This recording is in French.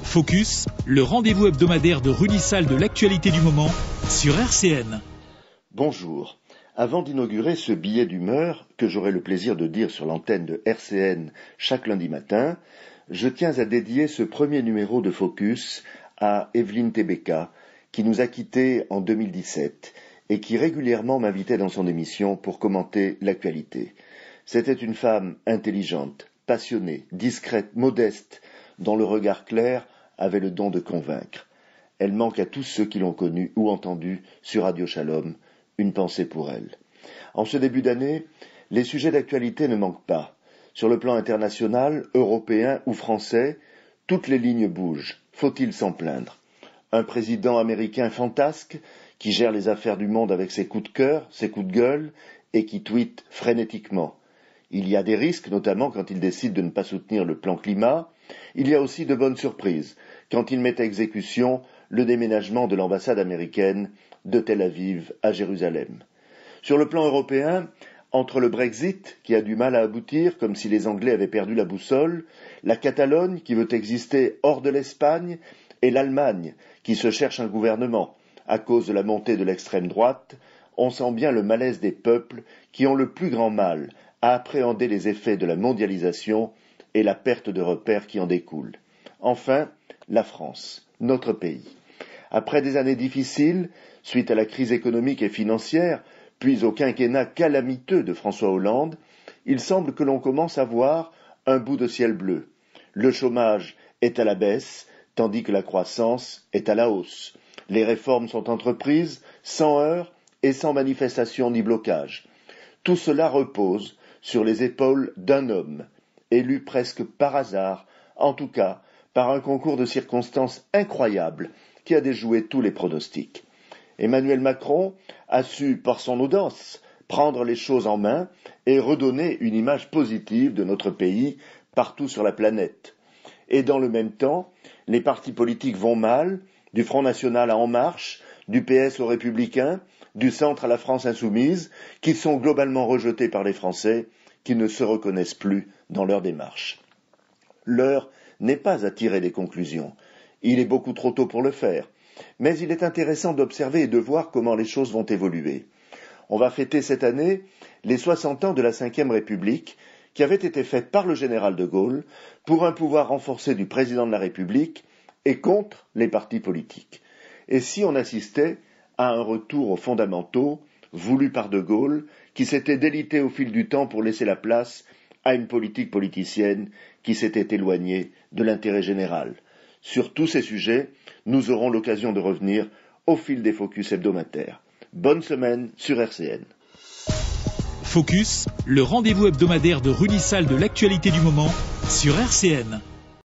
Focus, le rendez-vous hebdomadaire de Rudi Salle de l'actualité du moment sur RCN. Bonjour. Avant d'inaugurer ce billet d'humeur que j'aurai le plaisir de dire sur l'antenne de RCN chaque lundi matin, je tiens à dédier ce premier numéro de Focus à Evelyne Tebeka, qui nous a quittés en 2017 et qui régulièrement m'invitait dans son émission pour commenter l'actualité. C'était une femme intelligente, passionnée, discrète, modeste, dont le regard clair avait le don de convaincre. Elle manque à tous ceux qui l'ont connue ou entendue sur Radio Shalom. Une pensée pour elle. En ce début d'année, les sujets d'actualité ne manquent pas. Sur le plan international, européen ou français, toutes les lignes bougent. Faut-il s'en plaindre? Un président américain fantasque qui gère les affaires du monde avec ses coups de cœur, ses coups de gueule et qui tweete frénétiquement. Il y a des risques, notamment quand il décide de ne pas soutenir le plan climat. Il y a aussi de bonnes surprises quand il met à exécution le déménagement de l'ambassade américaine de Tel Aviv à Jérusalem. Sur le plan européen, entre le Brexit, qui a du mal à aboutir, comme si les Anglais avaient perdu la boussole, la Catalogne, qui veut exister hors de l'Espagne, et l'Allemagne, qui se cherche un gouvernement, à cause de la montée de l'extrême droite, on sent bien le malaise des peuples qui ont le plus grand mal à appréhender les effets de la mondialisation et la perte de repères qui en découle. Enfin, la France, notre pays. Après des années difficiles, suite à la crise économique et financière, puis au quinquennat calamiteux de François Hollande, il semble que l'on commence à voir un bout de ciel bleu. Le chômage est à la baisse, tandis que la croissance est à la hausse. Les réformes sont entreprises, sans heurts et sans manifestation ni blocage. Tout cela repose sur les épaules d'un homme, élu presque par hasard, en tout cas par un concours de circonstances incroyables qui a déjoué tous les pronostics. Emmanuel Macron a su, par son audace, prendre les choses en main et redonner une image positive de notre pays partout sur la planète. Et dans le même temps, les partis politiques vont mal, du Front National à En Marche, du PS aux Républicains, du Centre à la France Insoumise, qui sont globalement rejetés par les Français, qui ne se reconnaissent plus dans leur démarche. L'heure n'est pas à tirer des conclusions. Il est beaucoup trop tôt pour le faire. Mais il est intéressant d'observer et de voir comment les choses vont évoluer. On va fêter cette année les 60 ans de la Ve République, qui avait été faite par le général de Gaulle pour un pouvoir renforcé du président de la République et contre les partis politiques. Et si on assistait à un retour aux fondamentaux voulu par de Gaulle, qui s'était délité au fil du temps pour laisser la place à une politique politicienne qui s'était éloignée de l'intérêt général. Sur tous ces sujets, nous aurons l'occasion de revenir au fil des focus hebdomadaires. Bonne semaine sur RCN. Focus, le rendez-vous hebdomadaire de Rudi Salle de l'actualité du moment sur RCN.